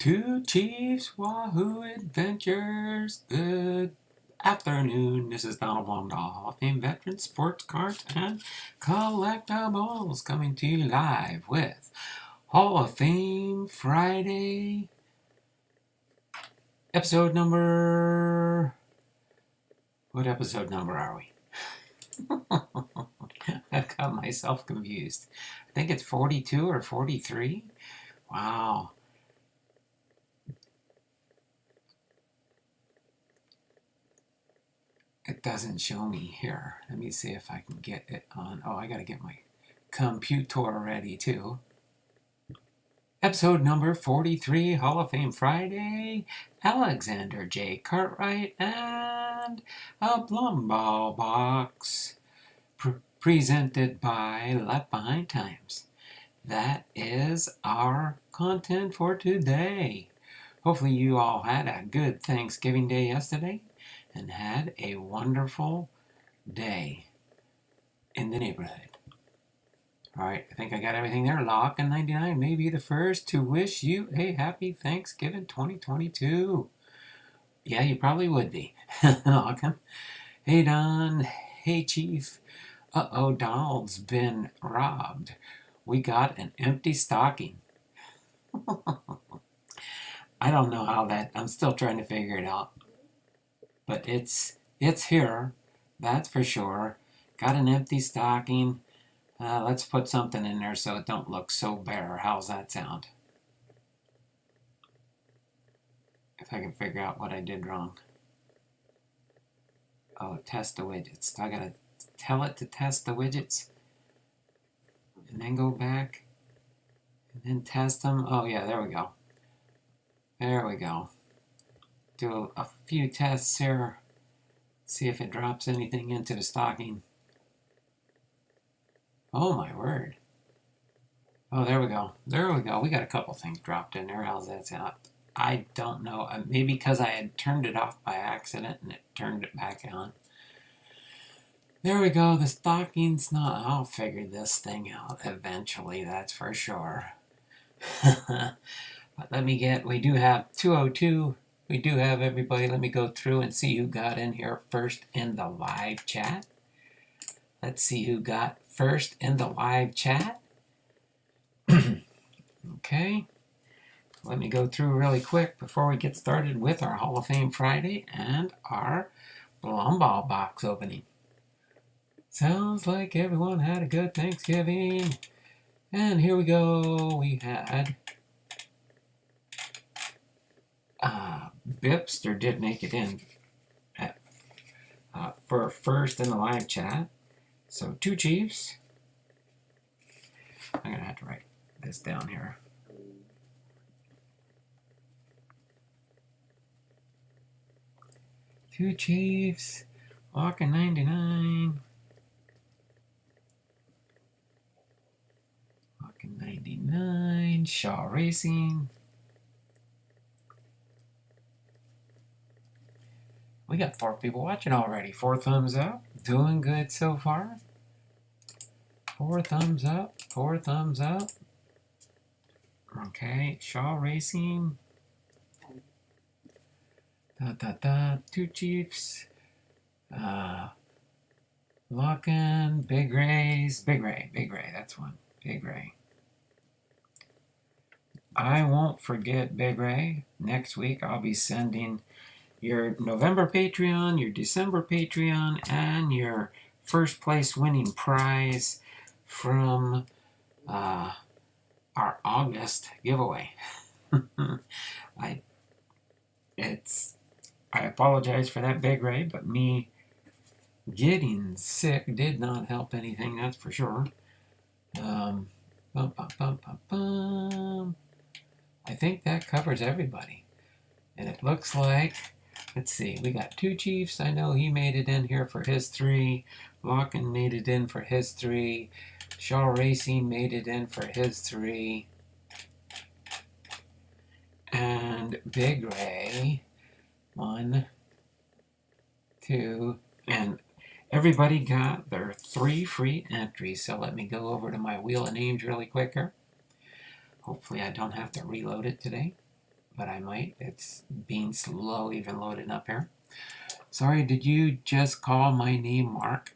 Two Chiefs Wahoo Adventures. Good afternoon. This is Donald BlomBall, Hall of Fame veteran, sports cards, and collectibles coming to you live with Hall of Fame Friday, episode number... What episode number are we? I've got myself confused. I think it's 42 or 43. Wow. It doesn't show me here. Let me see if I can get it on. Oh, I gotta get my computer ready too. Episode number 43, Hall of Fame Friday, Alexander J. Cartwright, and a BlomBall box presented by Left Behind Times. That is our content for today. Hopefully you all had a good Thanksgiving Day yesterday and had a wonderful day in the neighborhood. All right, I think I got everything there. Lock and 99 may be the first to wish you a happy Thanksgiving 2022. Yeah, you probably would be. Lockin'. Hey, Don. Hey, Chief. Uh-oh, Donald's been robbed. We got an empty stocking. I don't know how that... I'm still trying to figure it out. But it's here, that's for sure. Got an empty stocking. Let's put something in there so it don't look so bare. How's that sound? If I can figure out what I did wrong. Oh, test the widgets. I gotta tell it to test the widgets. And then go back. And then test them. Oh yeah, there we go. There we go. Do a few tests here, see if it drops anything into the stocking. Oh my word. Oh, there we go. There we go. We got a couple things dropped in there. How's that sound? I don't know. Maybe because I had turned it off by accident and it turned it back on. There we go. The stocking's not... I'll figure this thing out eventually, that's for sure. But let me get... We do have 202... We do have everybody. Let me go through and see who got in here first in the live chat. Let's see who got first in the live chat. Okay. Let me go through really quick before we get started with our Hall of Fame Friday and our BlomBall box opening. Sounds like everyone had a good Thanksgiving. And here we go. We had... Bipster did make it in for first in the live chat. So two Chiefs. I'm going to have to write this down here. Two Chiefs. Walking 99. Walking 99. Shaw Racing. We got 4 people watching already. 4 thumbs up. Doing good so far. 4 thumbs up. 4 thumbs up. Okay. Shaw Racing. Two Chiefs. Lockin'. Big Rays. Big Ray. Big Ray. That's one. Big Ray. I won't forget Big Ray. Next week I'll be sending your November Patreon, your December Patreon, and your first place winning prize from our August giveaway. I apologize for that, Big Ray, but me getting sick did not help anything, that's for sure. I think that covers everybody. And it looks like... Let's see, we got 2 Chiefs. I know he made it in here for his 3. Lockin made it in for his 3. Shaw Racing made it in for his 3. And Big Ray, 1, 2, and everybody got their 3 free entries. So let me go over to my wheel of names really quick here. Hopefully I don't have to reload it today. but I might. It's being slow even loading up here. Sorry, did you just call my name Mark?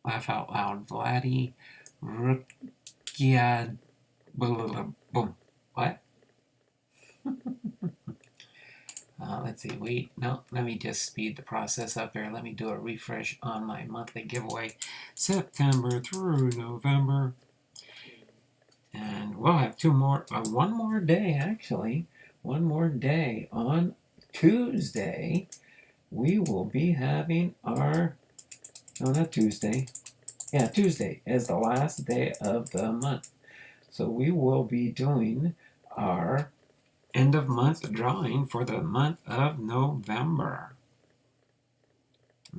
Laugh out loud. Vladdy Rukia. Boom. What? Let's see. Wait. No, let me just speed the process up here. Let me do a refresh on my monthly giveaway. September through November. And we'll have one more day actually. One more day on Tuesday. We will be having our, no, not Tuesday. Yeah, Tuesday is the last day of the month. So we will be doing our end of month drawing for the month of November.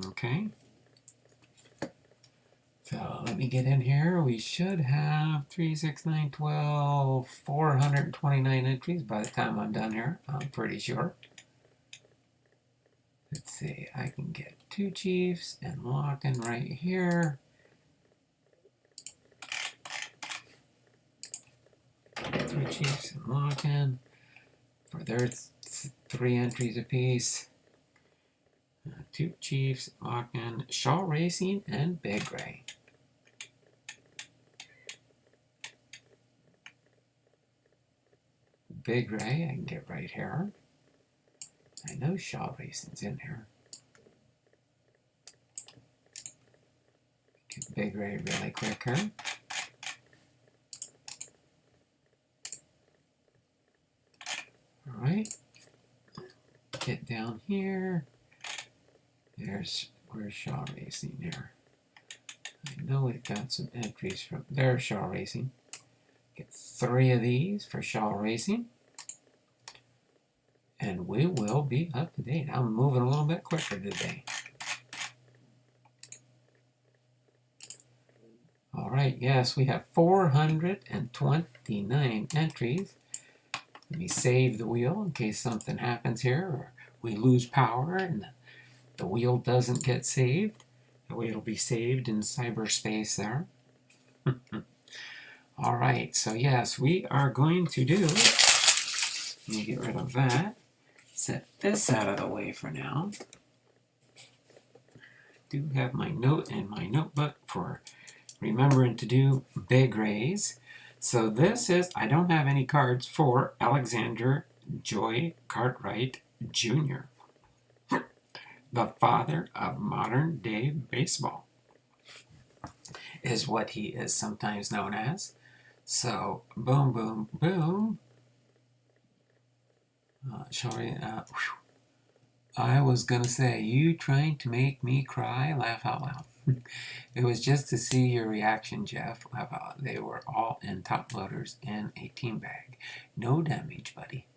Okay. So let me get in here. We should have 3, 6, 9, 12, 429 entries by the time I'm done here. I'm pretty sure. Let's see. I can get 2 chiefs and lock in right here. 3 chiefs and lock in. For their 3 entries apiece. 2 chiefs, lock in, Shaw Racing, and Big Ray. Big Ray, I can get right here. I know Shaw Racing's in here. Get Big Ray really quick here. Alright. Get down here. Where's Shaw Racing here? I know we've got some entries from there's Shaw Racing. Get 3 of these for Shaw Racing. And we will be up to date. I'm moving a little bit quicker today. Alright, yes, we have 429 entries. Let me save the wheel in case something happens here or we lose power and the wheel doesn't get saved. The wheel will be saved in cyberspace there. Alright, so yes, we are going to do, let me get rid of that. Set this out of the way for now. Do have my note in my notebook for remembering to do big rays. So this is, I don't have any cards for Alexander Joy Cartwright Jr., the father of modern day baseball, is what he is sometimes known as. So, boom, boom, boom. Sorry, I was going to say, you trying to make me cry? Laugh out loud. It was just to see your reaction, Jeff. Laugh out loud. They were all in top loaders in a team bag. No damage, buddy.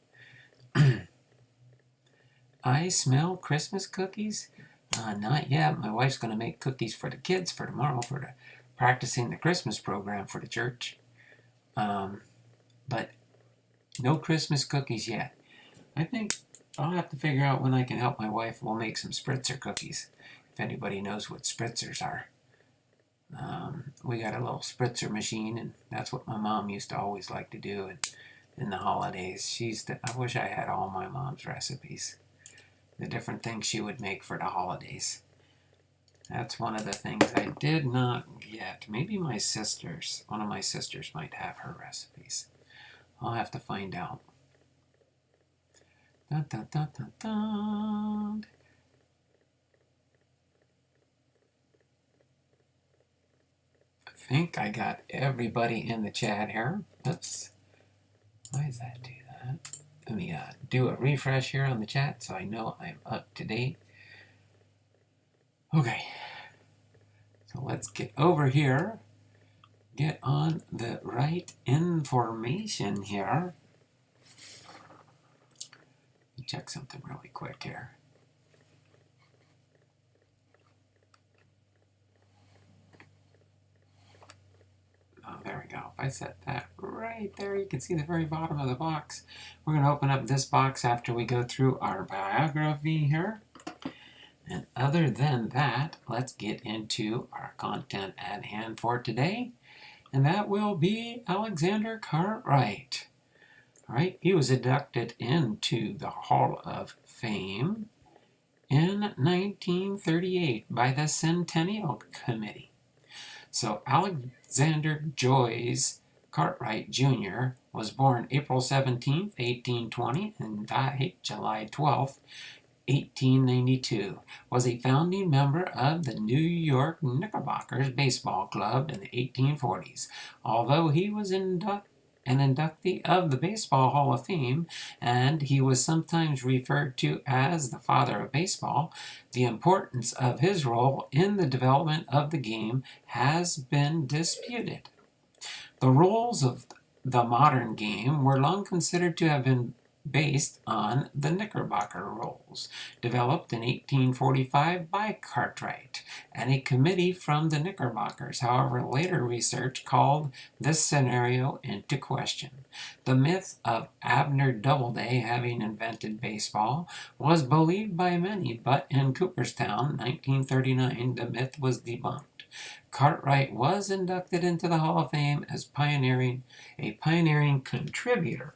I smell Christmas cookies? Not yet. My wife's going to make cookies for the kids for tomorrow for practicing the Christmas program for the church. But no Christmas cookies yet. I think I'll have to figure out when I can help my wife. We'll make some spritzer cookies, if anybody knows what spritzers are. We got a little spritzer machine, and that's what my mom used to always like to do in the holidays. I wish I had all my mom's recipes. The different things she would make for the holidays. That's one of the things I did not get. Maybe my sisters, one of my sisters might have her recipes. I'll have to find out. Dun, dun, dun, dun, dun. I think I got everybody in the chat here. Oops. Why does that do that? Let me do a refresh here on the chat so I know I'm up to date. Okay. So let's get over here. Get on the right information here. Let me check something really quick here. Oh, there we go. If I set that right there, you can see the very bottom of the box. We're going to open up this box after we go through our biography here. And other than that, let's get into our content at hand for today. And that will be Alexander Cartwright. All right, he was inducted into the Hall of Fame in 1938 by the Centennial Committee. So Alexander Joys Cartwright Jr. was born April 17, 1820 and died July 12, 1892, was a founding member of the New York Knickerbockers baseball club in the 1840s. Although he was an inductee of the Baseball Hall of Fame, and he was sometimes referred to as the father of baseball, the importance of his role in the development of the game has been disputed. The rules of the modern game were long considered to have been based on the Knickerbocker Rules, developed in 1845 by Cartwright and a committee from the Knickerbockers. However, later research called this scenario into question. The myth of Abner Doubleday having invented baseball was believed by many, but in Cooperstown, 1939, the myth was debunked. Cartwright was inducted into the Hall of Fame as a pioneering contributor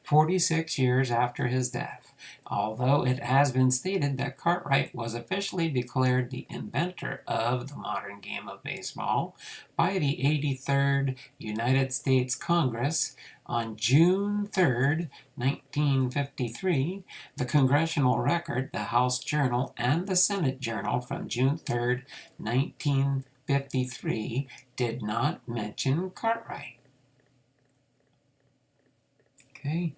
46 years after his death, although it has been stated that Cartwright was officially declared the inventor of the modern game of baseball by the 83rd United States Congress on June 3, 1953, the Congressional Record, the House Journal, and the Senate Journal from June 3, 1953 did not mention Cartwright. Okay,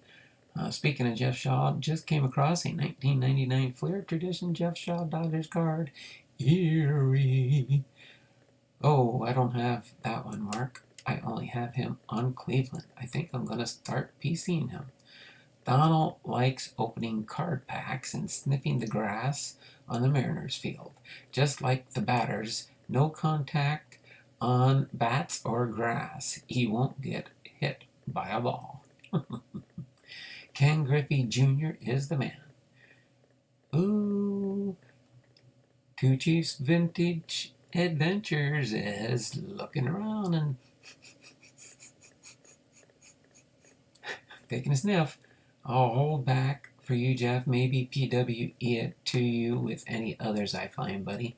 speaking of Jeff Shaw, just came across a 1999 Flair Tradition Jeff Shaw Dodgers card. Eerie. Oh, I don't have that one, Mark. I only have him on Cleveland. I think I'm going to start PCing him. Donald likes opening card packs and sniffing the grass on the Mariners field. Just like the batters, no contact on bats or grass. He won't get hit by a ball. Ken Griffey Jr. is the man. Ooh, Two Chiefs Vintage Adventures is looking around and taking a sniff. I'll hold back for you, Jeff. Maybe PWE it to you with any others I find, buddy.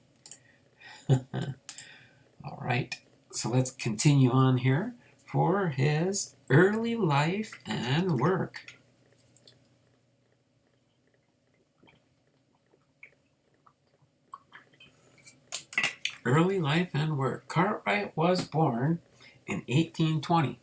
All right, so let's continue on here for his early life and work. Early life and work. Cartwright was born in 1820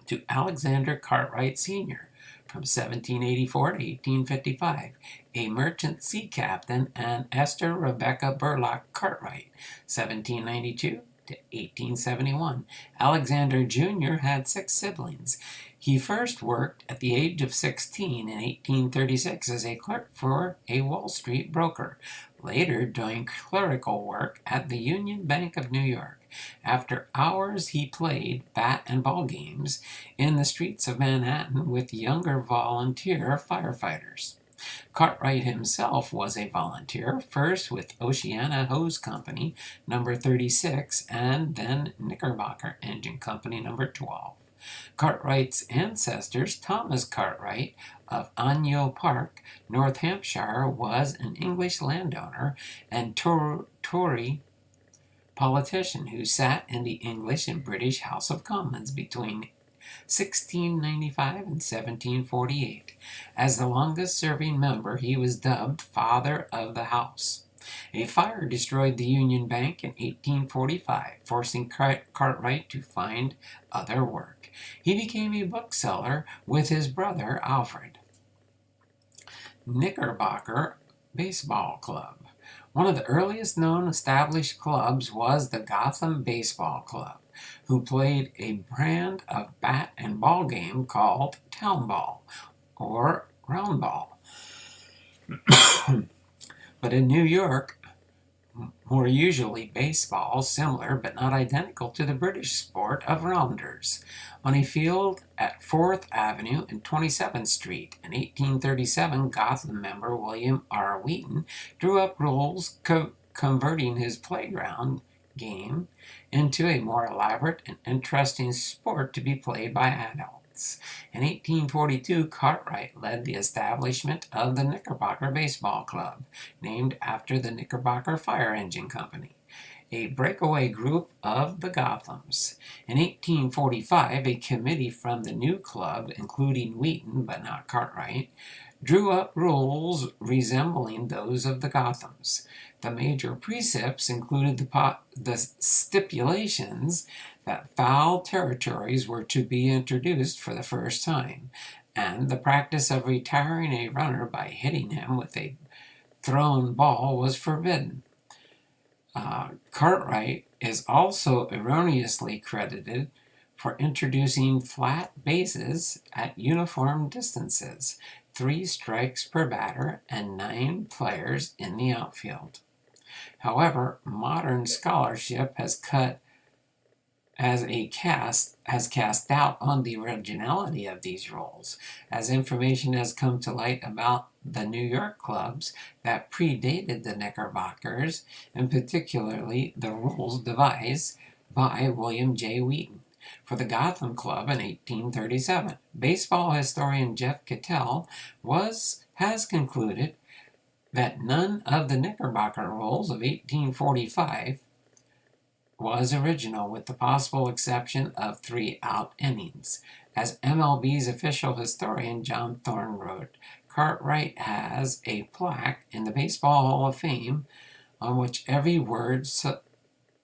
to Alexander Cartwright Sr. from 1784 to 1855, a merchant sea captain, and Esther Rebecca Burlock Cartwright, 1792 to 1871. Alexander Jr. had 6 siblings. He first worked at the age of 16 in 1836 as a clerk for a Wall Street broker, later doing clerical work at the Union Bank of New York. After hours, he played bat and ball games in the streets of Manhattan with younger volunteer firefighters. Cartwright himself was a volunteer, first with Oceana Hose Company, number 36, and then Knickerbocker Engine Company, number 12. Cartwright's ancestors, Thomas Cartwright of Anyo Park, North Hampshire, was an English landowner and Tory politician who sat in the English and British House of Commons between 1695 and 1748. As the longest-serving member, he was dubbed Father of the House. A fire destroyed the Union Bank in 1845, forcing Cartwright to find other work. He became a bookseller with his brother Alfred. Knickerbocker Baseball Club. One of the earliest known established clubs was the Gotham Baseball Club, who played a brand of bat and ball game called town ball or round ball. But in New York, more usually baseball, similar but not identical to the British sport of rounders. On a field at 4th Avenue and 27th Street in 1837, Gotham member William R. Wheaton drew up rules converting his playground game into a more elaborate and interesting sport to be played by adults. Giants. In 1842, Cartwright led the establishment of the Knickerbocker Baseball Club, named after the Knickerbocker Fire Engine Company, a breakaway group of the Gothams. In 1845, a committee from the new club, including Wheaton but not Cartwright, drew up rules resembling those of the Gothams. The major precepts included the stipulations that foul territories were to be introduced for the first time, and the practice of retiring a runner by hitting him with a thrown ball was forbidden. Cartwright is also erroneously credited for introducing flat bases at uniform distances, 3 strikes per batter, and 9 players in the outfield. However, modern scholarship has cast doubt on the originality of these rules, as information has come to light about the New York clubs that predated the Knickerbockers, and particularly the rules devised by William J. Wheaton for the Gotham Club in 1837. Baseball historian Jeff Cattell has concluded that none of the Knickerbocker rules of 1845 was original, with the possible exception of 3-out innings. As MLB's official historian John Thorne wrote, Cartwright has a plaque in the Baseball Hall of Fame on which every word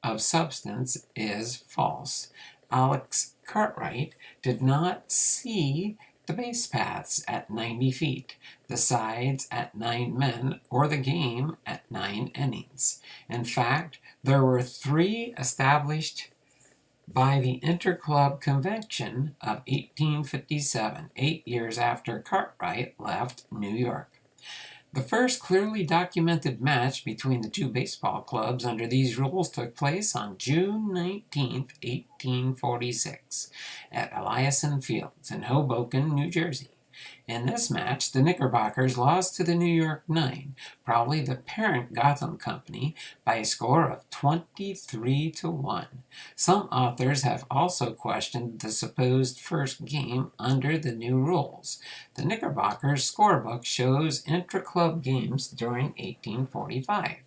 of substance is false. Alex Cartwright did not see the base paths at 90 feet, the sides at 9 men, or the game at 9 innings. In fact, there were 3 established by the Interclub Convention of 1857, 8 years after Cartwright left New York. The first clearly documented match between the 2 baseball clubs under these rules took place on June 19, 1846, at Eliason Fields in Hoboken, New Jersey. In this match, the Knickerbockers lost to the New York Nine, probably the parent Gotham Company, by a score of 23-1. Some authors have also questioned the supposed first game under the new rules. The Knickerbockers scorebook shows intra-club games during 1845.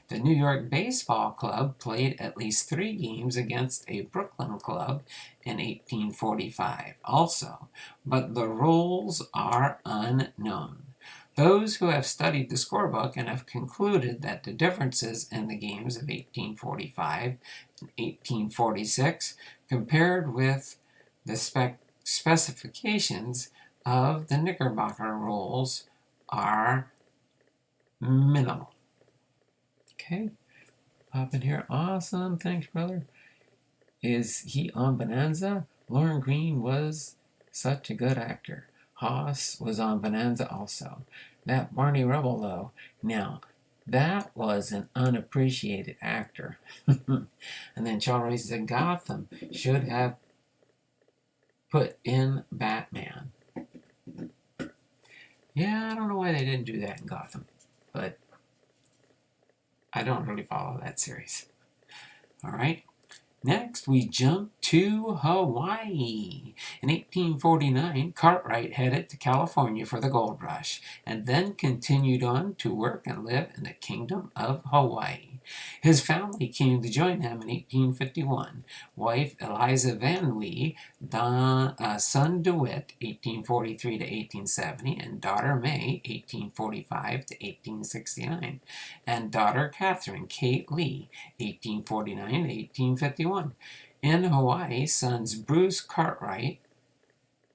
The New York Baseball Club played at least 3 games against a Brooklyn club in 1845 also, but the rules are unknown. Those who have studied the scorebook and have concluded that the differences in the games of 1845 and 1846 compared with the specifications of the Knickerbocker rules are minimal. Okay, pop in here. Awesome, thanks, brother. Is he on Bonanza? Lauren Green was such a good actor. Haas was on Bonanza also. That Barney Rubble, though, now, that was an unappreciated actor. And then Charles said Gotham should have put in Batman. Yeah, I don't know why they didn't do that in Gotham, but I don't really follow that series. All right. Next, we jump to Hawaii. In 1849, Cartwright headed to California for the gold rush, and then continued on to work and live in the Kingdom of Hawaii. His family came to join him in 1851. Wife Eliza Van Wee, son DeWitt, 1843 to 1870, and daughter May, 1845 to 1869, and daughter Catherine Kate Lee, 1849 to 1851. In Hawaii, sons Bruce Cartwright,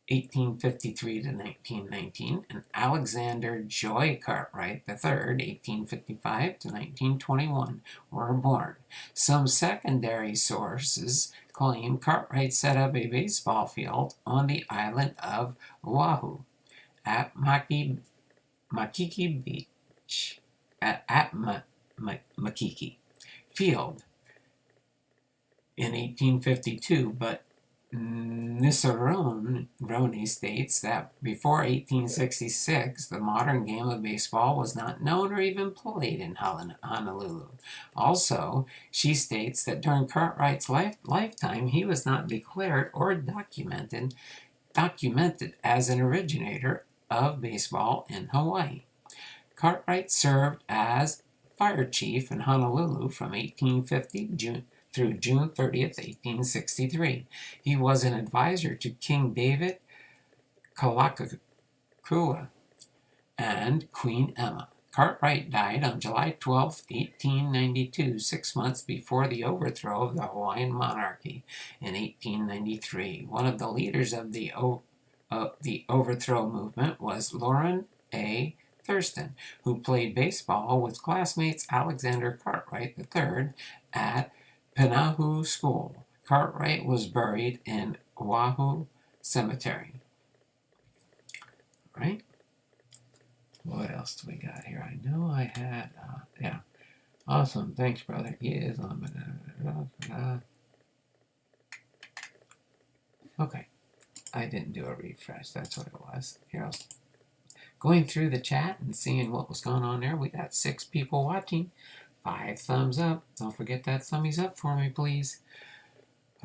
1853 to 1919, and Alexander Joy Cartwright III, 1855 to 1921, were born. Some secondary sources claim Cartwright set up a baseball field on the island of Oahu at Makiki Beach, at Makiki Field in 1852, but Nisaroni states that before 1866, the modern game of baseball was not known or even played in Honolulu. Also, she states that during Cartwright's lifetime, he was not declared or documented documented as an originator of baseball in Hawaii. Cartwright served as fire chief in Honolulu from 1850 through June 30th, 1863. He was an advisor to King David Kalakaua and Queen Emma. Cartwright died on July 12, 1892, 6 months before the overthrow of the Hawaiian monarchy in 1893. One of the leaders of the overthrow movement was Lauren A. Thurston, who played baseball with classmates Alexander Cartwright III at Penahu School. Cartwright was buried in Oahu Cemetery. Right? What else do we got here? I know I had, yeah. Awesome. Thanks, brother. Yes. Okay. I didn't do a refresh. That's what it was. Here, I was going through the chat and seeing what was going on there. We got 6 people watching. 5 thumbs up. Don't forget that thumbs up for me, please.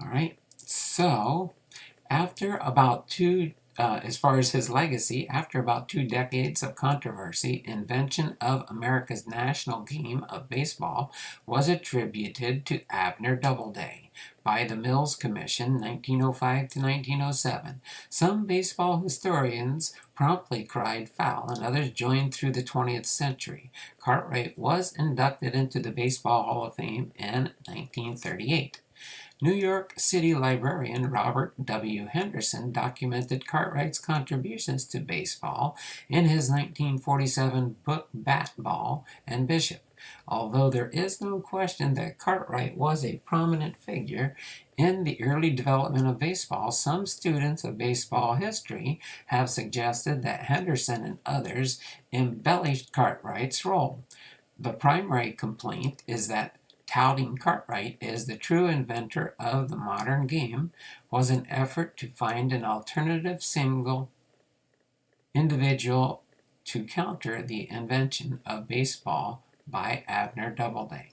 All right. So, after about as far as his legacy, after about 2 decades of controversy, invention of America's national game of baseball was attributed to Abner Doubleday by the Mills Commission 1905 to 1907. Some baseball historians promptly cried foul, and others joined through the 20th century. Cartwright was inducted into the Baseball Hall of Fame in 1938. New York City librarian Robert W. Henderson documented Cartwright's contributions to baseball in his 1947 book Bat, Ball, and Bishop. Although there is no question that Cartwright was a prominent figure in the early development of baseball, some students of baseball history have suggested that Henderson and others embellished Cartwright's role. The primary complaint is that touting Cartwright as the true inventor of the modern game was an effort to find an alternative single individual to counter the invention of baseball by Abner Doubleday.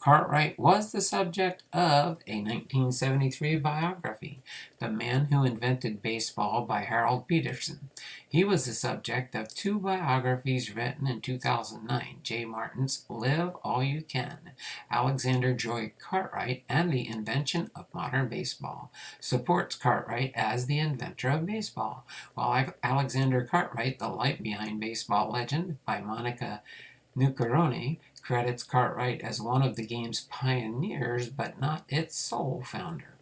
Cartwright was the subject of a 1973 biography, The Man Who Invented Baseball by Harold Peterson. He was the subject of 2 biographies written in 2009, Jay Martin's Live All You Can, Alexander Joy Cartwright and the Invention of Modern Baseball, supports Cartwright as the inventor of baseball, while Alexander Cartwright, The Light Behind Baseball Legend by Monica Nuccaroni, credits Cartwright as one of the game's pioneers, but not its sole founder.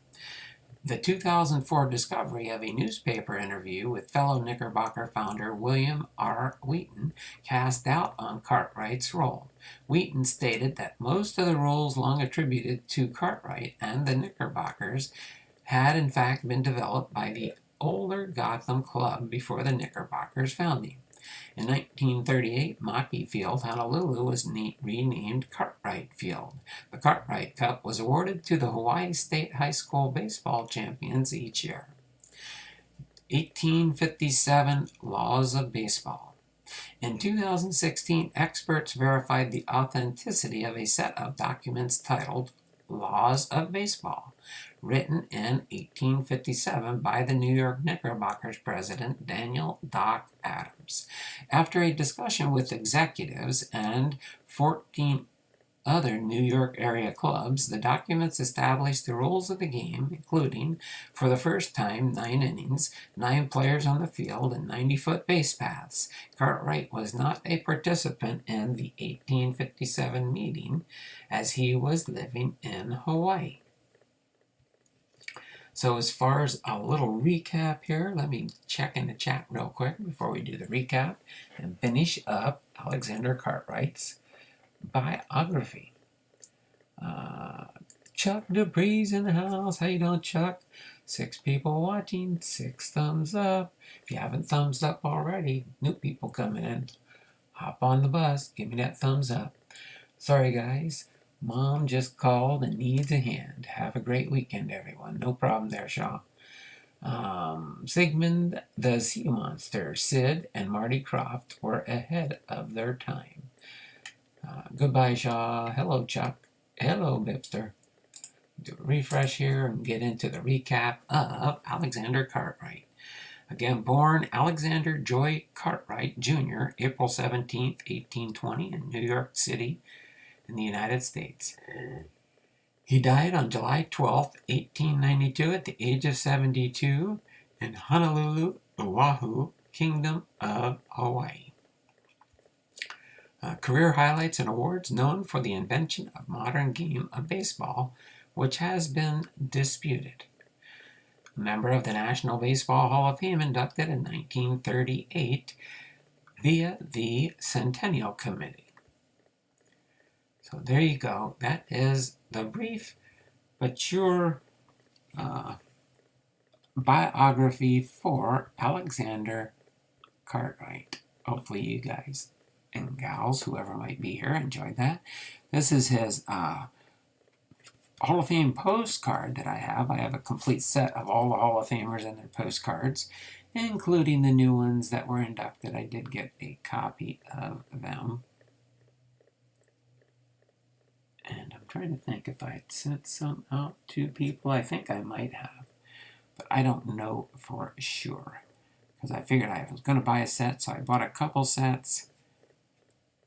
The 2004 discovery of a newspaper interview with fellow Knickerbocker founder William R. Wheaton cast doubt on Cartwright's role. Wheaton stated that most of the rules long attributed to Cartwright and the Knickerbockers had in fact been developed by the older Gotham Club before the Knickerbockers' founding. In 1938, Mackey Field, Honolulu, was renamed Cartwright Field. The Cartwright Cup was awarded to the Hawaii State High School baseball champions each year. 1857 Laws of Baseball. In 2016, experts verified the authenticity of a set of documents titled Laws of Baseball, written in 1857 by the New York Knickerbockers president Daniel Doc Adams. After a discussion with executives and 14 other New York area clubs, the documents established the rules of the game, including, for the first time, 9 innings, 9 players on the field, and 90-foot base paths. Cartwright was not a participant in the 1857 meeting, as he was living in Hawaii. So as far as a little recap here, let me check in the chat real quick before we do the recap and finish up Alexander Cartwright's biography. Chuck Dupree's in the house. How you doing, Chuck? 6 people watching, 6 thumbs up. If you haven't thumbs up already, new people coming in, hop on the bus, give me that thumbs up. Sorry guys, Mom just called and needs a hand. Have a great weekend, everyone. No problem there, Shaw. Sigmund the Sea Monster, Sid, and Marty Croft were ahead of their time. Goodbye, Shaw. Hello, Chuck. Hello, Bipster. Do a refresh here and get into the recap of Alexander Cartwright. Again, born Alexander Joy Cartwright Jr., April 17th, 1820, in New York City, in the United States. He died on July 12th, 1892, at the age of 72, in Honolulu, Oahu, Kingdom of Hawaii. Career highlights and awards: known for the invention of modern game of baseball, which has been disputed. A member of the National Baseball Hall of Fame, inducted in 1938 via the Centennial Committee. So there you go. That is the brief but sure biography for Alexander Cartwright. Hopefully you guys and gals, whoever might be here, enjoyed that. This is his Hall of Fame postcard that I have. I have a complete set of all the Hall of Famers and their postcards, including the new ones that were inducted. I did get a copy of them. And I'm trying to think if I had sent some out to people. I think I might have, but I don't know for sure, because I figured I was going to buy a set, so I bought a couple sets.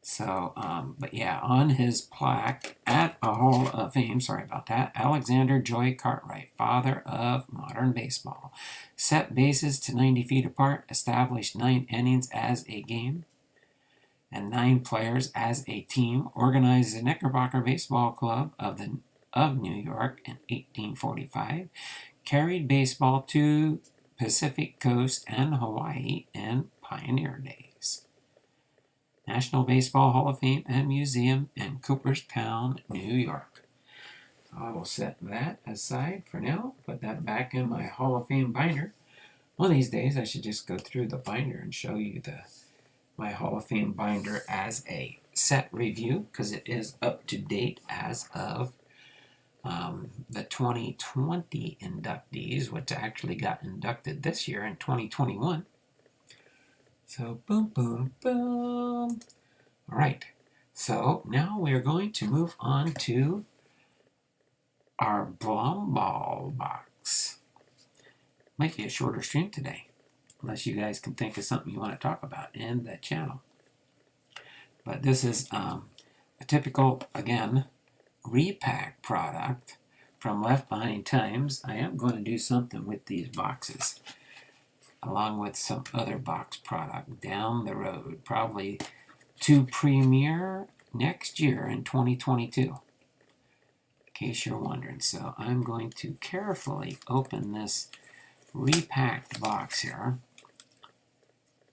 So, but yeah, on his plaque at a Hall of Fame, sorry about that, Alexander Joy Cartwright, father of modern baseball. Set bases to 90 feet apart, established 9 innings as a game, and 9 players as a team, organized the Knickerbocker Baseball Club of New York in 1845, carried baseball to Pacific Coast and Hawaii in pioneer days. National Baseball Hall of Fame and Museum in Cooperstown, New York. So I will set that aside for now, put that back in my Hall of Fame binder. One of these days I should just go through the binder and show you my Hall of Fame binder as a set review, because it is up to date as of the 2020 inductees, which actually got inducted this year in 2021. So, boom, boom, boom. All right. So, now we are going to move on to our BlomBall box. Might be a shorter stream today, unless you guys can think of something you want to talk about in the channel. But this is a typical, again, repack product from Left Behind Times. I am going to do something with these boxes, along with some other box product down the road, probably to premiere next year in 2022, in case you're wondering. So I'm going to carefully open this repacked box here,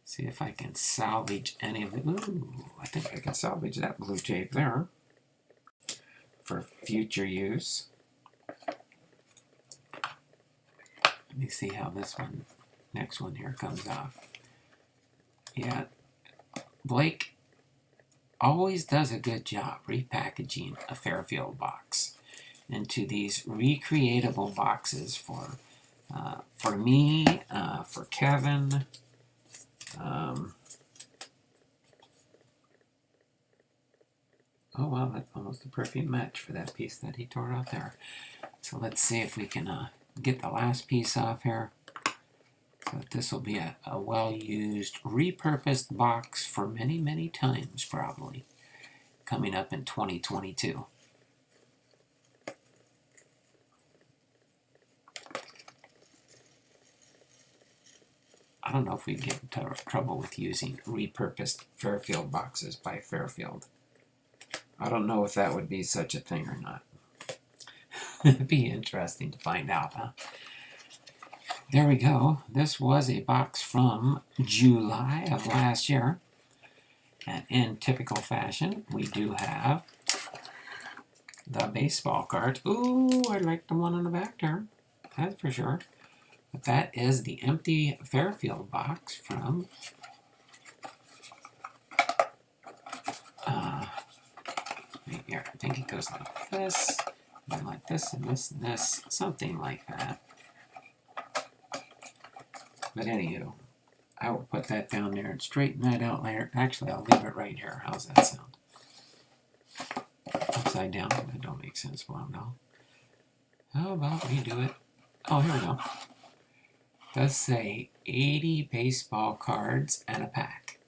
see if I can salvage any of it. Ooh, I think I can salvage that blue tape there for future use. Let me see how this one, next one here, comes off. Yeah, Blake always does a good job repackaging a Fairfield box into these recreatable boxes for me, for Kevin. Oh wow, that's almost a perfect match for that piece that he tore out there. So let's see if we can get the last piece off here. So this will be a well-used, repurposed box for many, many times, probably, coming up in 2022. I don't know if we'd get into trouble with using repurposed Fairfield boxes by Fairfield. I don't know if that would be such a thing or not. It'd be interesting to find out, huh? There we go. This was a box from July of last year. And in typical fashion, we do have the baseball cards. Ooh, I like the one on the back there. That's for sure. But that is the empty Fairfield box from here. I think it goes like this, and like this, and this, and this, something like that. But anywho, I will put that down there and straighten that out later. Actually, I'll leave it right here. How's that sound? Upside down. That don't make sense, BlomBall. How about we do it? Oh, here we go. does say 80 baseball cards and a pack.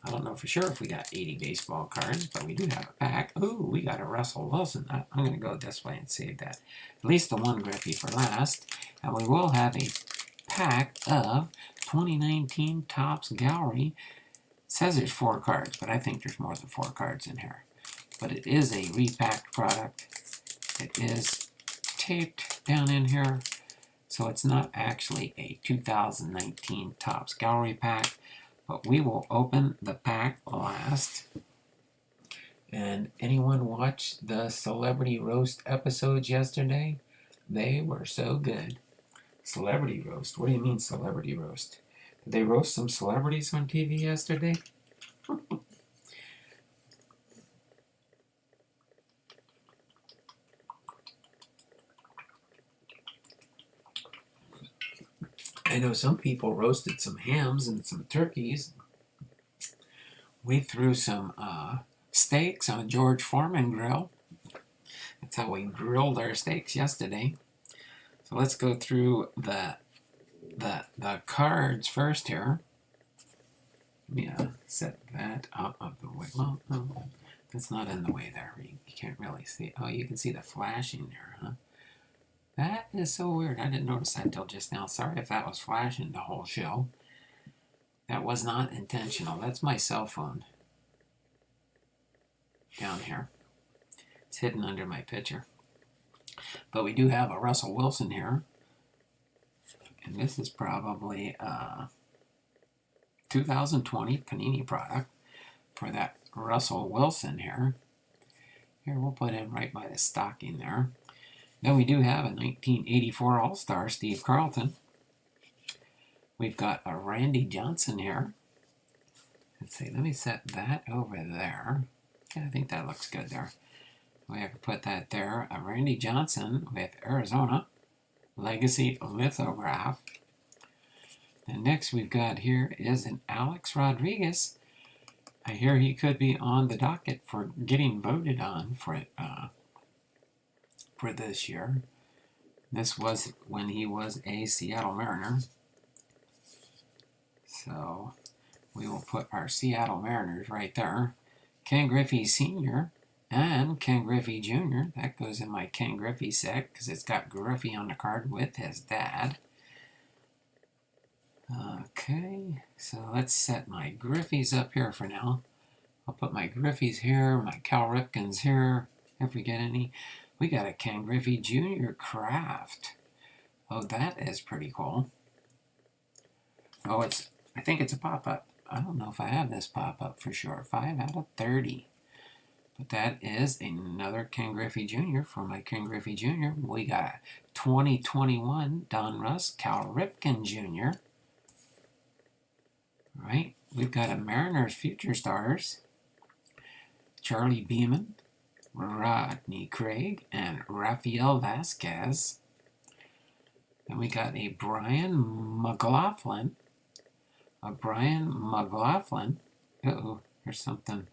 I don't know for sure if we got 80 baseball cards, but we do have a pack. Ooh, we got a Russell Wilson. I'm going to go this way and save that. At least the one Griffey for last. And we will have a pack of 2019 Topps Gallery. It says there's 4 cards, but I think there's more than 4 cards in here. But it is a repacked product. It is taped down in here, so it's not actually a 2019 Topps Gallery pack. But we will open the pack last. And anyone watch the Celebrity Roast episodes yesterday? They were so good. Celebrity Roast? What do you mean Celebrity Roast? Did they roast some celebrities on TV yesterday? I know some people roasted some hams and some turkeys. We threw some steaks on a George Foreman grill. That's how we grilled our steaks yesterday. So let's go through the cards first here. Yeah, set that out of the way. Well, no, that's not in the way there. You can't really see. Oh, you can see the flashing there, huh? That is so weird. I didn't notice that until just now. Sorry if that was flashing the whole show. That was not intentional. That's my cell phone down here. It's hidden under my picture. But we do have a Russell Wilson here. And this is probably a 2020 Panini product for that Russell Wilson here. Here, we'll put him right by the stocking there. Then we do have a 1984 All-Star Steve Carlton. We've got a Randy Johnson here. Let's see, let me set that over there. Yeah, I think that looks good there. We have to put that there. A Randy Johnson with Arizona Legacy Lithograph. And next we've got here is an Alex Rodriguez. I hear he could be on the docket for getting voted on for this year. This was when he was a Seattle Mariner. So we will put our Seattle Mariners right there. Ken Griffey Sr. and Ken Griffey Jr. That goes in my Ken Griffey set because it's got Griffey on the card with his dad. Okay, so let's set my Griffies up here for now. I'll put my Griffies here, my Cal Ripkins here, if we get any. We got a Ken Griffey Jr. Craft. Oh, that is pretty cool. Oh, I think it's a pop-up. I don't know if I have this pop-up for sure. 5 out of 30. But that is another Ken Griffey Jr. for my Ken Griffey Jr. We got a 2021 Don Russ Cal Ripken Jr. All right, we've got a Mariners Future Stars. Charlie Beeman, Rodney Craig, and Rafael Vasquez. Then we got a Brian McLaughlin. Uh-oh, there's something.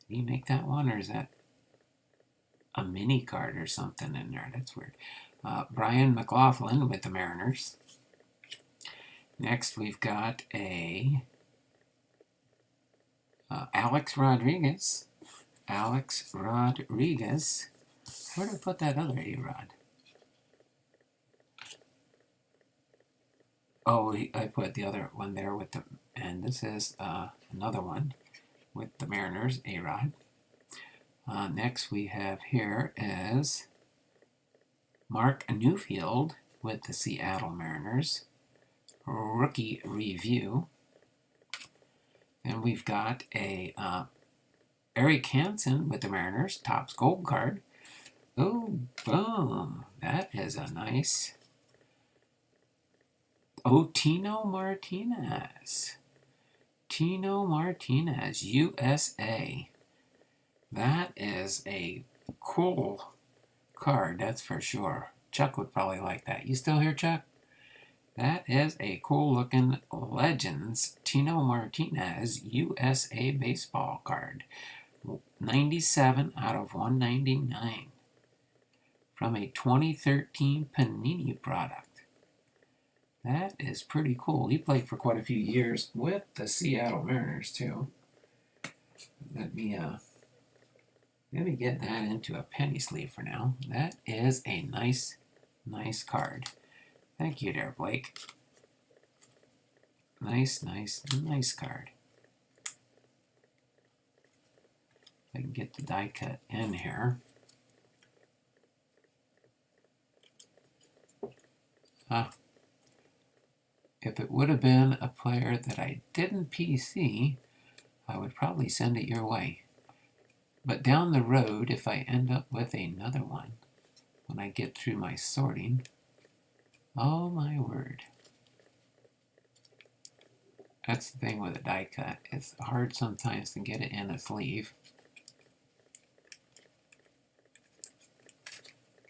Did he make that one, or is that a mini card or something in there? That's weird. Brian McLaughlin with the Mariners. Next, we've got a Alex Rodriguez. Alex Rodriguez. Where did I put that other A-Rod? Oh, I put the other one there with the, and this is another one with the Mariners, A-Rod. Next we have here is Mark Newfield with the Seattle Mariners. Rookie review. Then we've got a Eric Hansen with the Mariners, Topps Gold card. Oh, boom. That is a nice. Oh, Tino Martinez. Tino Martinez, USA. That is a cool card, that's for sure. Chuck would probably like that. You still here, Chuck? That is a cool-looking Legends Tino Martinez USA baseball card. 97 out of 199 from a 2013 Panini product. That is pretty cool. He played for quite a few years with the Seattle Mariners too. Let me get that into a penny sleeve for now. That is a nice card. Thank you there, Blake. Nice card. I can get the die cut in here. If it would have been a player that I didn't PC, I would probably send it your way. But down the road, if I end up with another one, when I get through my sorting, oh my word. That's the thing with a die cut. It's hard sometimes to get it in a sleeve.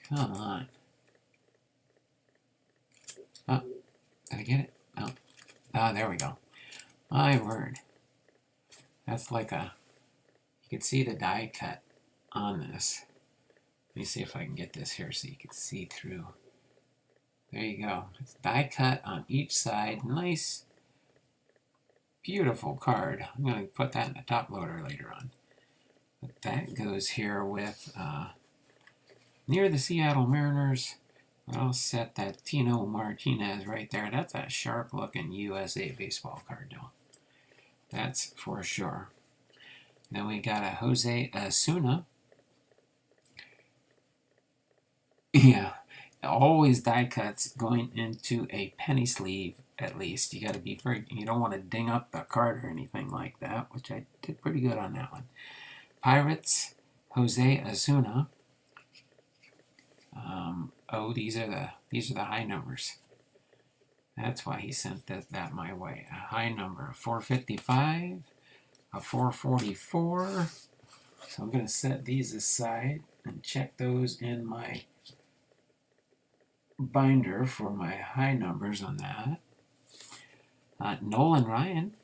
Come on. Oh, did I get it? Oh. Ah, there we go. My word. That's like a... You can see the die cut on this. Let me see if I can get this here so you can see through. There you go. It's die cut on each side. Nice, beautiful card. I'm going to put that in the top loader later on. But that goes here with near the Seattle Mariners. I'll set that Tino Martinez right there. That's a sharp looking USA baseball card though. That's for sure. Then we got a Jose Osuna. Yeah, always die cuts going into a penny sleeve at least. You got to be very, you don't want to ding up the card or anything like that, which I did pretty good on that one. Pirates, Jose Osuna. Oh, these are the high numbers. That's why he sent that my way. A high number, 455, a 444. So I'm going to set these aside and check those in my binder for my high numbers on that. Nolan Ryan,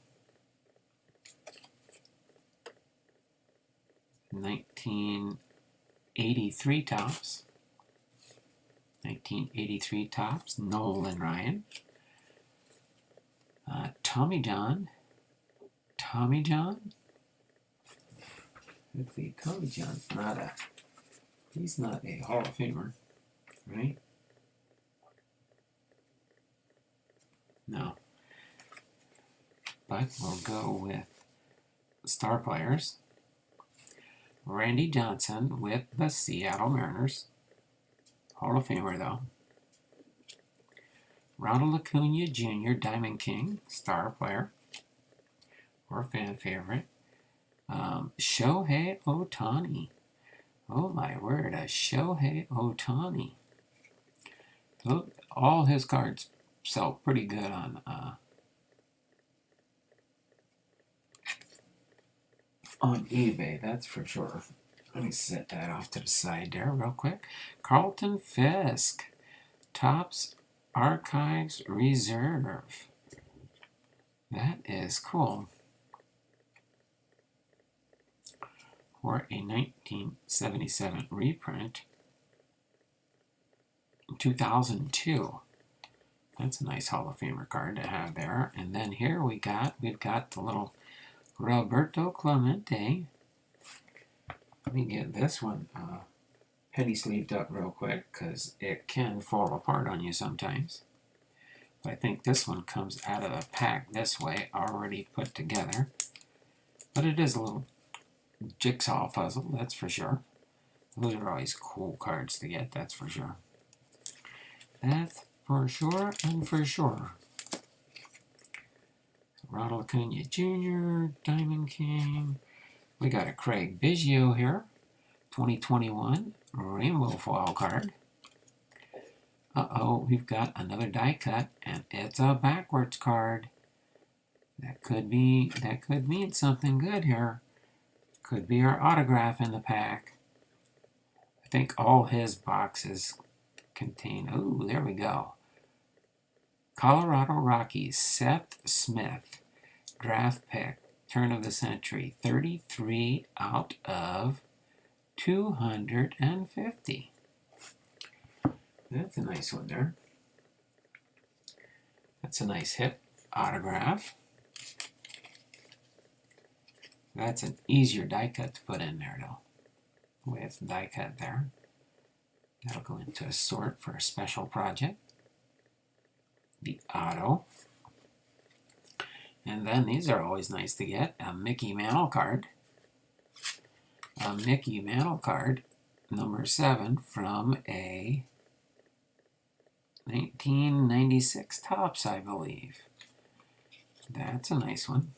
1983 tops. 1983 tops, Nolan Ryan. Tommy John. Let's see, Tommy John's he's not a Hall of Famer, right? No. But we'll go with star players. Randy Johnson with the Seattle Mariners. Hall of Famer, though. Ronald Acuna Jr., Diamond King, star player, or fan favorite. Shohei Ohtani. Oh my word, a Shohei Ohtani. Look, all his cards sell pretty good on eBay, that's for sure. Let me set that off to the side there real quick. Carlton Fisk, Topps Archives Reserve. That is cool. For a 1977 reprint. 2002. That's a nice Hall of Famer card to have there. And then here we've got the little Roberto Clemente. Let me get this one penny sleeved up real quick because it can fall apart on you sometimes. But I think this one comes out of the pack this way, already put together. But it is a little jigsaw puzzle, that's for sure. Those are always cool cards to get, that's for sure. That's for sure and for sure. Ronald Acuna Jr., Diamond King. We got a Craig Biggio here, 2021 rainbow foil card. Uh-oh, we've got another die cut, and it's a backwards card. That could mean something good here. Could be our autograph in the pack. I think all his boxes contain, oh, there we go. Colorado Rockies, Seth Smith, draft pick, turn of the century, 33 out of 250. That's a nice one there. That's a nice hit. Autograph. That's an easier die cut to put in there, though. With die cut there. That'll go into a sort for a special project. The auto. And then these are always nice to get. A Mickey Mantle card. A Mickey Mantle card, number 7, from a 1996 Topps, I believe. That's a nice one.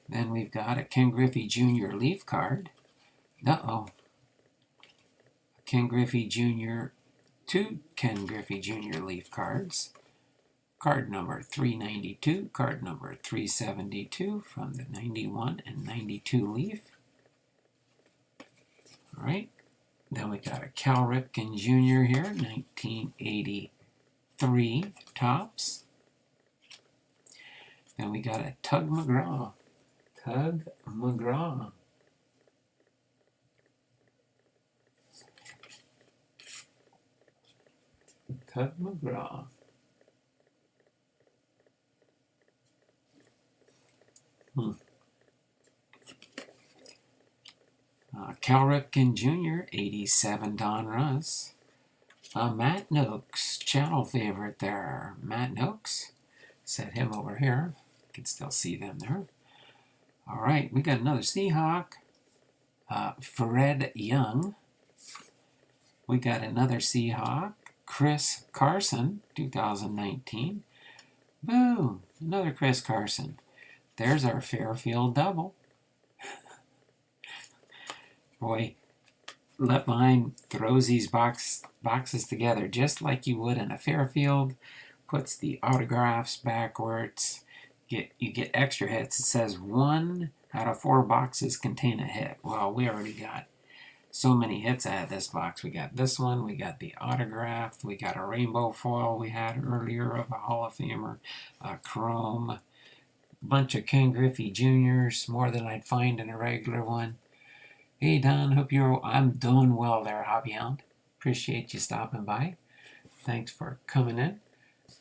Then we've got a Ken Griffey Jr. Leaf card. Uh-oh. Ken Griffey Jr. 2 Ken Griffey Jr. Leaf cards. Card number 392, card number 372 from the 91 and 92 Leaf. All right. Then we got a Cal Ripken Jr. here, 1983 Topps. Then we got a Tug McGraw. Tug McGraw. Tug McGraw. Cal Ripken Jr., 87 Don Russ. Matt Noakes, channel favorite there. Matt Noakes. Set him over here. You can still see them there. All right, we got another Seahawk. Fred Young. We got another Seahawk. Chris Carson, 2019. Boom, another Chris Carson. There's our Fairfield double. Boy, Left Behind throws these boxes together just like you would in a Fairfield. Puts the autographs backwards. You get extra hits. It says 1 out of 4 boxes contain a hit. Well, we already got so many hits out of this box. We got this one. We got the autograph. We got a rainbow foil we had earlier of a Hall of Famer. Chrome. Bunch of Ken Griffey Juniors. More than I'd find in a regular one. Hey Don, I'm doing well there, Hobby Hound. Appreciate you stopping by. Thanks for coming in.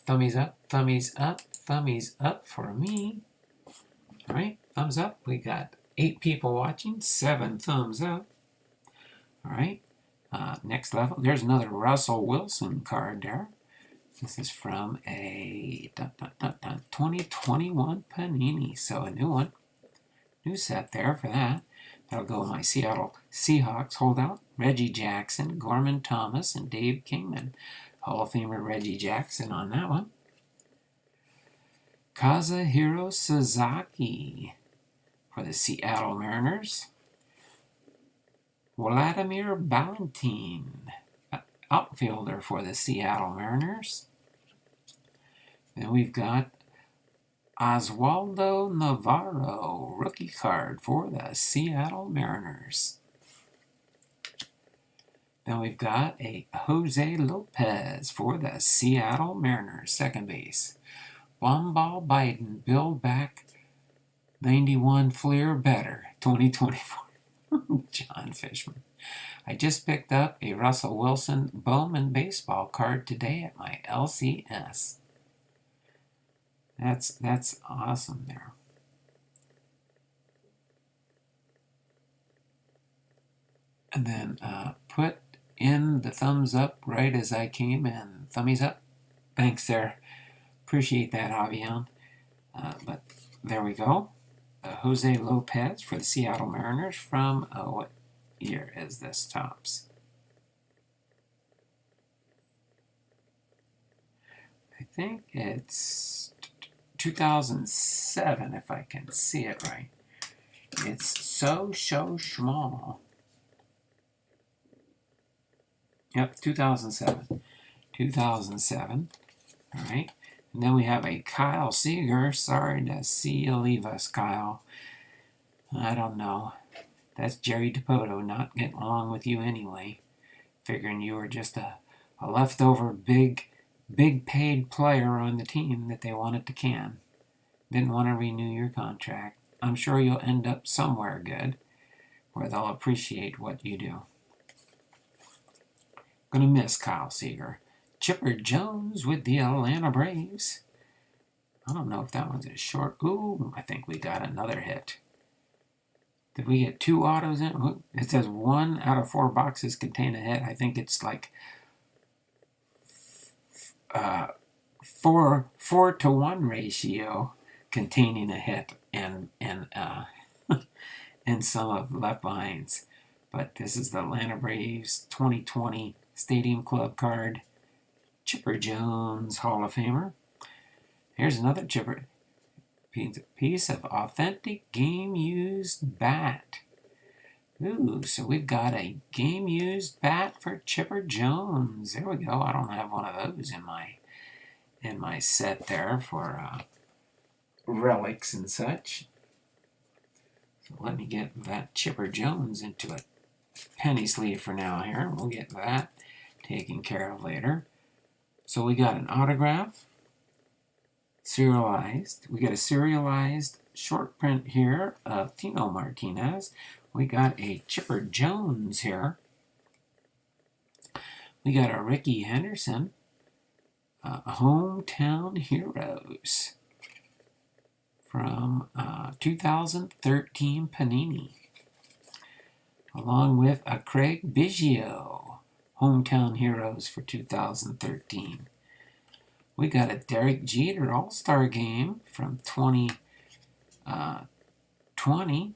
Thummies up, thummies up, thummies up for me. All right, thumbs up. We got 8 people watching, 7 thumbs up. All right, next level. There's another Russell Wilson card there. This is from a 2021 Panini, so a new one. New set there for that. That'll go with my Seattle Seahawks holdout. Reggie Jackson, Gorman Thomas, and Dave Kingman. Hall of Famer Reggie Jackson on that one. Kazuhiro Sasaki for the Seattle Mariners. Vladimir Valentin, outfielder for the Seattle Mariners. Then we've got Oswaldo Navarro, rookie card for the Seattle Mariners. Then we've got a Jose Lopez for the Seattle Mariners, second base. BlomBall Biden, build back 91 Fleer better, 2024. John Fishman. I just picked up a Russell Wilson Bowman baseball card today at my LCS. That's awesome there. And then put in the thumbs up right as I came and thummies up. Thanks there. Appreciate that, Hobby Hound. But there we go. Jose Lopez for the Seattle Mariners from, what year is this, Topps? I think it's 2007, if I can see it right. It's so small. Yep, 2007. 2007. All right. And then we have a Kyle Seager. Sorry to see you leave us, Kyle. I don't know. That's Jerry DiPoto not getting along with you anyway. Figuring you were just a leftover big paid player on the team that they wanted to can. Didn't want to renew your contract. I'm sure you'll end up somewhere good where they'll appreciate what you do. Gonna miss Kyle Seager. Chipper Jones with the Atlanta Braves. I don't know if that one's a short. Ooh, I think we got another hit. Did we get 2 autos in? It says 1 out of 4 boxes contain a hit. I think it's like 4-to-1 ratio containing a hit and and some of left behinds. But this is the Atlanta Braves 2020 Stadium Club card. Chipper Jones, Hall of Famer. Here's another Chipper. Piece of authentic game-used bat. Ooh, so we've got a game-used bat for Chipper Jones. There we go. I don't have one of those in my set there for relics and such. So let me get that Chipper Jones into a penny sleeve for now here. We'll get that taken care of later. So we got an autograph, serialized. We got a serialized short print here of Tino Martinez. We got a Chipper Jones here. We got a Ricky Henderson, Hometown Heroes from 2013 Panini, along with a Craig Biggio, Hometown Heroes for 2013. We got a Derek Jeter All-Star Game from 2020.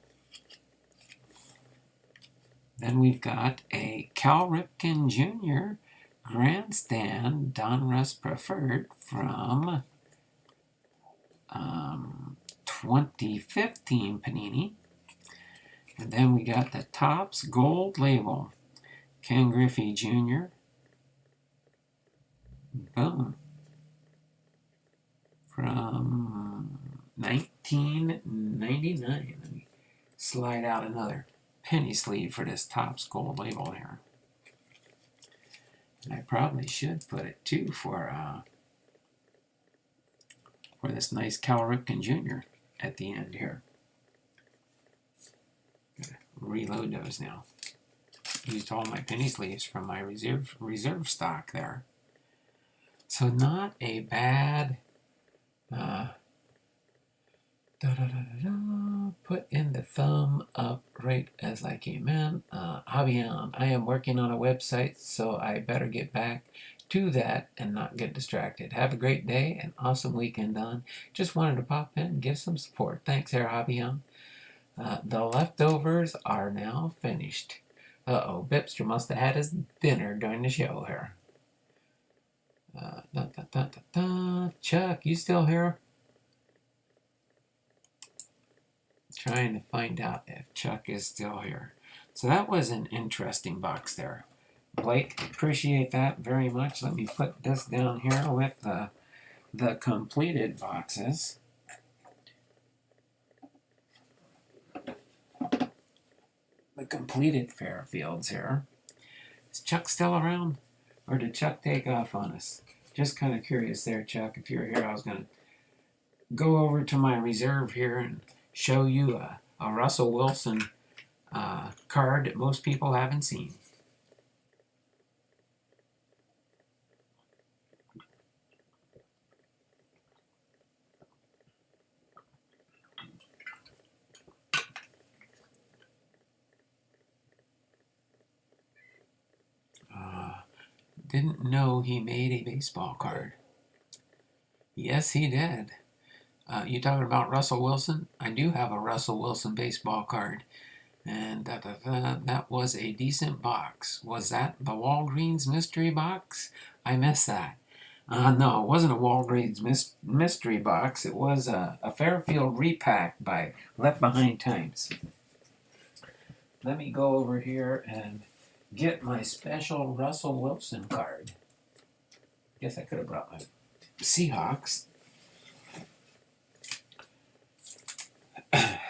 Then we've got a Cal Ripken Jr. Grandstand Donruss Preferred from 2015 Panini. And then we got the Topps Gold Label Ken Griffey Jr. Boom. From 1999. Let me slide out another penny sleeve for this Topps Gold Label here. And I probably should put it too for this nice Cal Ripken Jr. at the end here. Gotta reload those now. Used all my penny sleeves from my reserve stock there. So not a bad put in the thumb up right as I came in. Javier, I am working on a website, so I better get back to that and not get distracted. Have a great day and awesome weekend on. Just wanted to pop in and give some support. Thanks, Javier. The leftovers are now finished. Uh-oh, Bipster must have had his dinner during the show here. Chuck, you still here? Trying to find out if Chuck is still here. So that was an interesting box there. Blake, appreciate that very much. Let me put this down here with the completed boxes. The completed Fairfields here. Is Chuck still around? Or did Chuck take off on us? Just kind of curious there, Chuck. If you're here, I was going to go over to my reserve here and show you a Russell Wilson card that most people haven't seen. Didn't know he made a baseball card. Yes, he did. You talking about Russell Wilson? I do have a Russell Wilson baseball card. And that was a decent box. Was that the Walgreens mystery box? I missed that. No, it wasn't a Walgreens mystery box. It was a Fairfield repack by Left Behind Times. Let me go over here and get my special Russell Wilson card. Guess I could have brought my Seahawks. But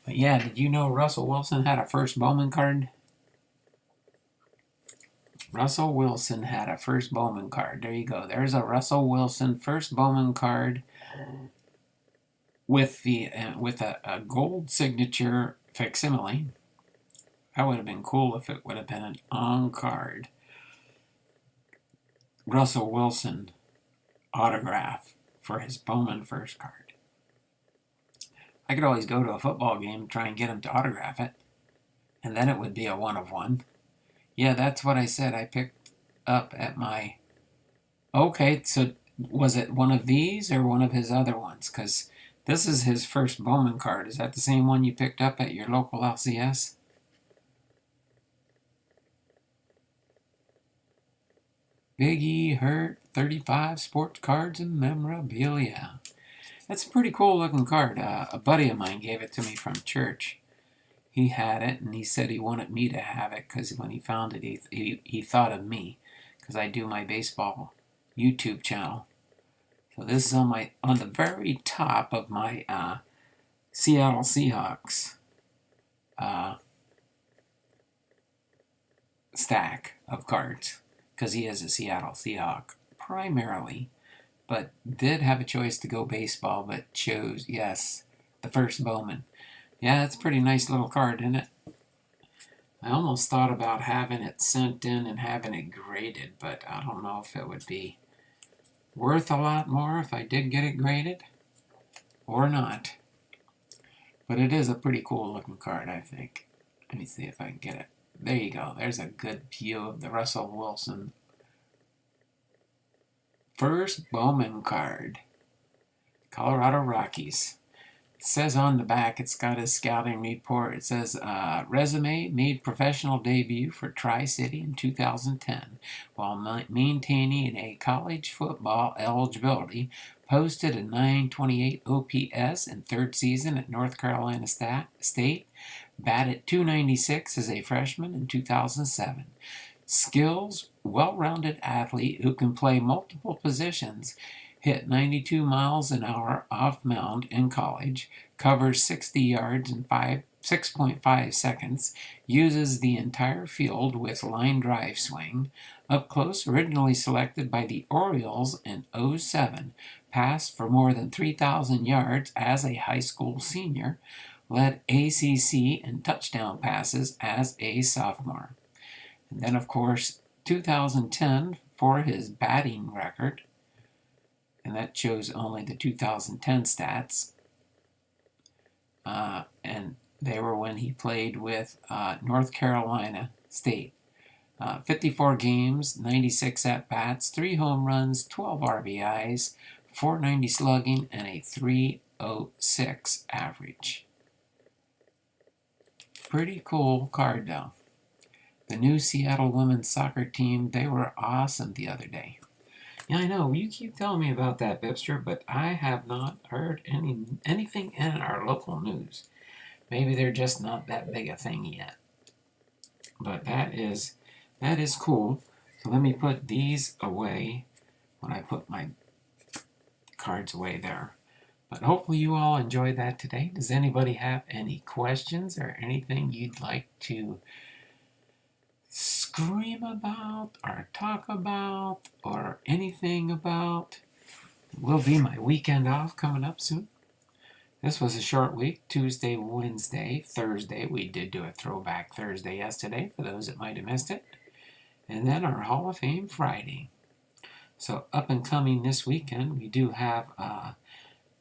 yeah, did you know Russell Wilson had a first Bowman card? Russell Wilson had a first Bowman card. There you go. There's a Russell Wilson first Bowman card with a gold signature facsimile. That would have been cool if it would have been an on card. Russell Wilson autograph for his Bowman first card. I could always go to a football game and try and get him to autograph it, and then it would be a 1-of-1. Yeah, that's what I said I picked up at my... Okay, so was it one of these or one of his other ones? Because this is his first Bowman card. Is that the same one you picked up at your local LCS? Big E Hurt 35 sports cards and memorabilia. That's a pretty cool looking card. A buddy of mine gave it to me from church. He had it and he said he wanted me to have it because when he found it, he thought of me because I do my baseball YouTube channel. So this is on the very top of my Seattle Seahawks stack of cards, because he is a Seattle Seahawk primarily, but did have a choice to go baseball, but chose, yes, the first Bowman. Yeah, that's a pretty nice little card, isn't it? I almost thought about having it sent in and having it graded, but I don't know if it would be worth a lot more if I did get it graded or not. But it is a pretty cool looking card, I think. Let me see if I can get it. There you go. There's a good view of the Russell Wilson first Bowman card. Colorado Rockies. It says on the back, it's got his scouting report. It says, resume, made professional debut for Tri-City in 2010 while maintaining a college football eligibility. Posted a 928 OPS in third season at North Carolina State. Batted .296 as a freshman in 2007. Skills, well-rounded athlete who can play multiple positions. Hit 92 miles an hour off mound in college. Covers 60 yards in 6.5 seconds. Uses the entire field with line drive swing. Up close, originally selected by the Orioles in 2007. Passed for more than 3,000 yards as a high school senior. Led ACC in touchdown passes as a sophomore. And then, of course, 2010 for his batting record. And that shows only the 2010 stats. And they were when he played with North Carolina State. 54 games, 96 at-bats, 3 home runs, 12 RBIs, 490 slugging, and a 306 average. Pretty cool card, though. The new Seattle women's soccer team, they were awesome the other day. Yeah, I know, you keep telling me about that, Bipster, but I have not heard anything in our local news. Maybe they're just not that big a thing yet. But that is cool. So let me put these away when I put my cards away there. But hopefully you all enjoyed that today. Does anybody have any questions or anything you'd like to scream about or talk about or anything about? It will be my weekend off coming up soon. This was a short week. Tuesday, Wednesday, Thursday. We did do a throwback Thursday yesterday for those that might have missed it. And then our Hall of Fame Friday. So up and coming this weekend, we do have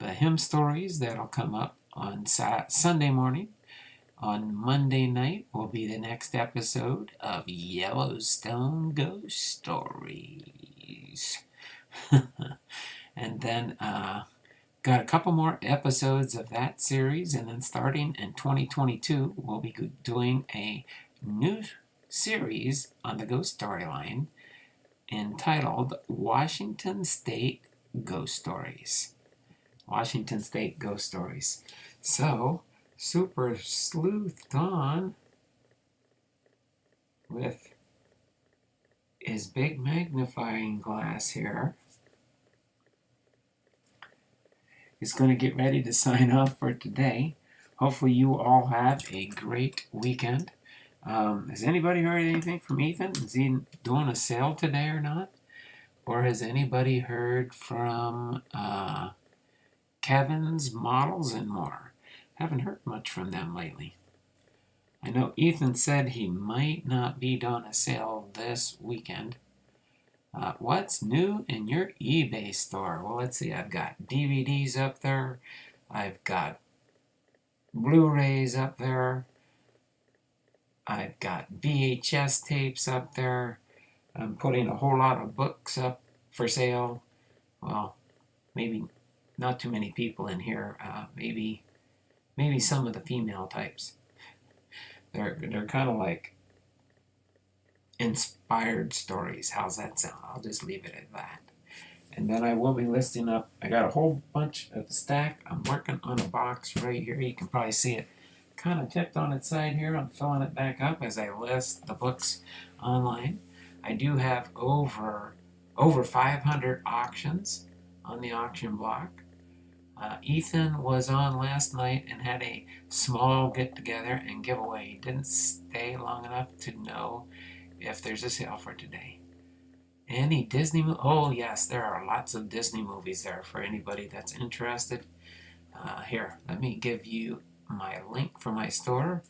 the hymn stories that'll come up on Sunday morning. On Monday night will be the next episode of Yellowstone Ghost Stories. And then got a couple more episodes of that series, and then starting in 2022, we'll be doing a new series on the ghost storyline entitled Washington State Ghost Stories. Washington State Ghost Stories. So, super sleuthed on with his big magnifying glass here. He's going to get ready to sign off for today. Hopefully you all have a great weekend. Has anybody heard anything from Ethan? Is he doing a sale today or not? Or has anybody heard from Kevin's Models and More? Haven't heard much from them lately. I know Ethan said he might not be doing a sale this weekend. What's new in your eBay store? Well, let's see. I've got DVDs up there. I've got Blu-rays up there. I've got VHS tapes up there. I'm putting a whole lot of books up for sale. Well, maybe not too many people in here. Maybe some of the female types. They're kind of like inspired stories. How's that sound? I'll just leave it at that. And then I will be listing up. I got a whole bunch of stack. I'm working on a box right here. You can probably see it kind of tipped on its side here. I'm filling it back up as I list the books online. I do have over 500 auctions on the auction block. Ethan was on last night and had a small get-together and giveaway. He didn't stay long enough to know if there's a sale for today. Any Disney? Oh yes, there are lots of Disney movies there for anybody that's interested. Here, let me give you my link for my store.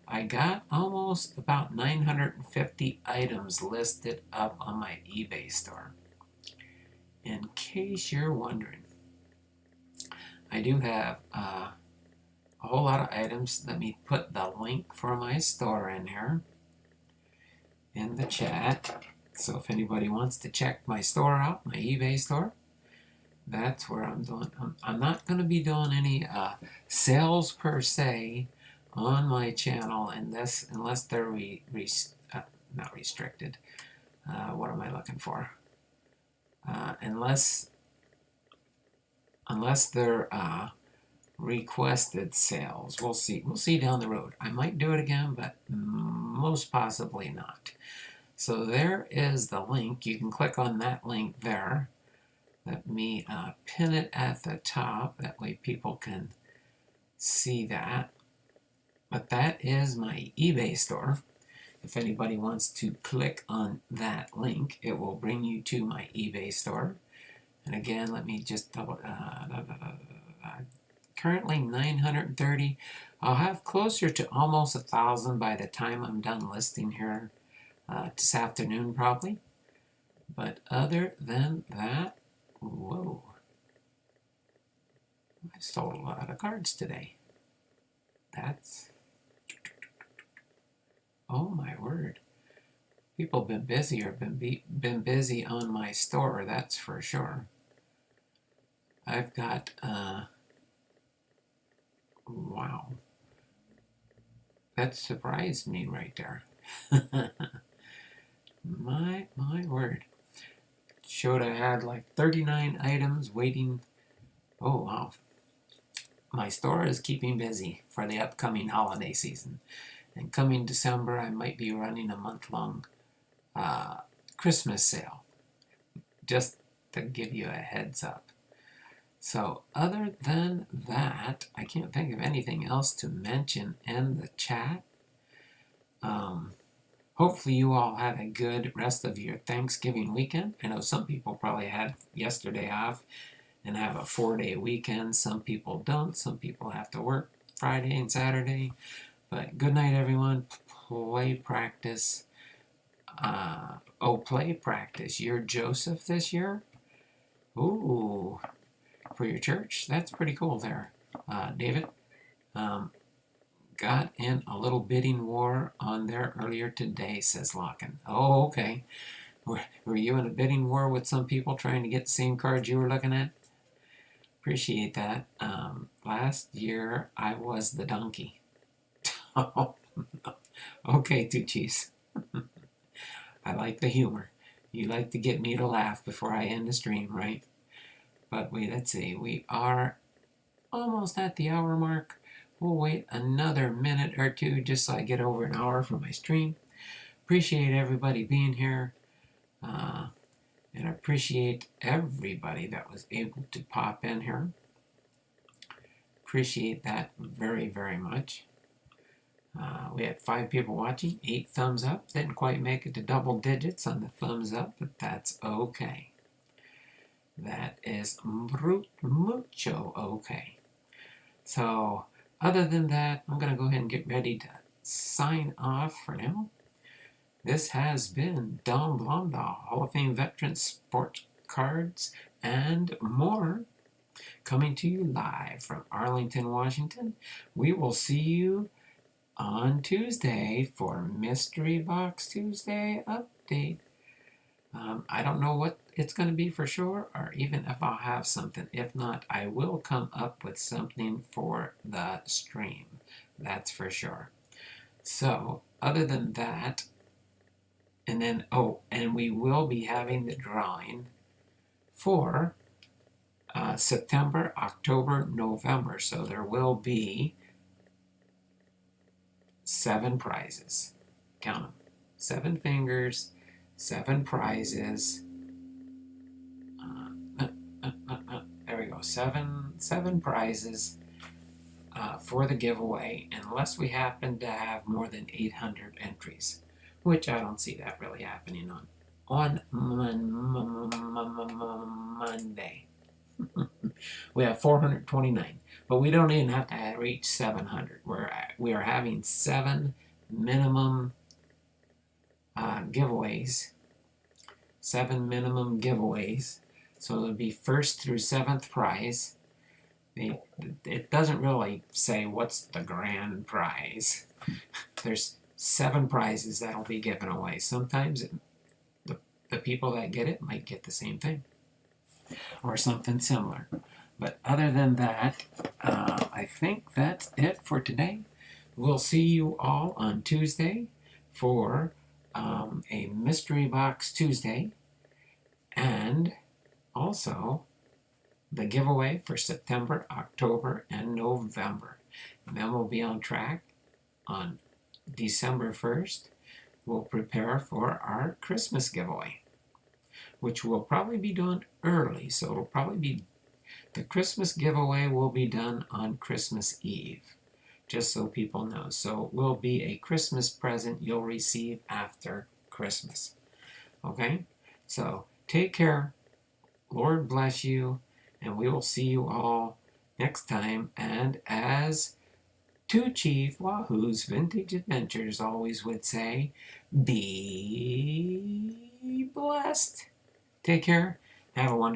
I got almost about 950 items listed up on my eBay store. In case you're wondering, I do have a whole lot of items. Let me put the link for my store in here in the chat. So if anybody wants to check my store out, my eBay store, that's where I'm doing. I'm not going to be doing any sales per se on my channel unless they're not restricted. What am I looking for? Unless they're requested sales. We'll see. We'll see down the road. I might do it again, but most possibly not. So there is the link. You can click on that link there. Let me pin it at the top. That way people can see that. But that is my eBay store. If anybody wants to click on that link, it will bring you to my eBay store. And again, let me just double... currently 930. I'll have closer to almost 1,000 by the time I'm done listing here this afternoon probably. But other than that, whoa. I sold a lot of cards today. That's... oh my word. People have been busy or been busy on my store, that's for sure. I've got, wow. That surprised me right there. My word. Showed I had like 39 items waiting. Oh, wow. My store is keeping busy for the upcoming holiday season. And coming December, I might be running a month-long Christmas sale. Just to give you a heads up. So other than that, I can't think of anything else to mention in the chat. Hopefully you all had a good rest of your Thanksgiving weekend. I know some people probably had yesterday off and have a 4-day weekend. Some people don't. Some people have to work Friday and Saturday. But good night, everyone. Play practice. Play practice. You're Joseph this year? Ooh. For your church? That's pretty cool there, David. Got in a little bidding war on there earlier today, says Locken. Oh, okay. Were you in a bidding war with some people trying to get the same cards you were looking at? Appreciate that. Last year, I was the donkey. Oh, okay, Two Cheese. I like the humor. You like to get me to laugh before I end the stream, right? But wait, let's see. We are almost at the hour mark. We'll wait another minute or two just so I get over an hour for my stream. Appreciate everybody being here. And I appreciate everybody that was able to pop in here. Appreciate that very, very much. We had 5 people watching, 8 thumbs up. Didn't quite make it to double digits on the thumbs up, but that's okay. That is mucho okay. So, other than that, I'm going to go ahead and get ready to sign off for now. This has been Don BlomBall, Hall of Fame veteran, sports cards, and more, coming to you live from Arlington, Washington. We will see you on Tuesday for Mystery Box Tuesday update. I don't know what it's going to be for sure, or even if I'll have something. If not, I will come up with something for the stream. That's for sure. So, other than that, and then, and we will be having the drawing for September, October, November. So there will be 7 prizes. Count them. 7 fingers, 7 prizes. There we go. Seven prizes for the giveaway, unless we happen to have more than 800 entries, which I don't see that really happening on Monday. We have 429, but we don't even have to reach 700. We are having 7 minimum giveaways. 7 minimum giveaways. So it'll be 1st through 7th prize. It doesn't really say what's the grand prize. There's 7 prizes that'll be given away. Sometimes the people that get it might get the same thing or something similar. But other than that, I think that's it for today. We'll see you all on Tuesday for a Mystery Box Tuesday, and also the giveaway for September, October, and November. And then we'll be on track on December 1st. We'll prepare for our Christmas giveaway, which we'll probably be doing early. So it'll probably be, the Christmas giveaway will be done on Christmas Eve, just so people know. So it will be a Christmas present you'll receive after Christmas. Okay? So take care. Lord bless you. And we will see you all next time. And as to Chief Wahoo's Vintage Adventures always would say, be blessed. Take care. Have a wonderful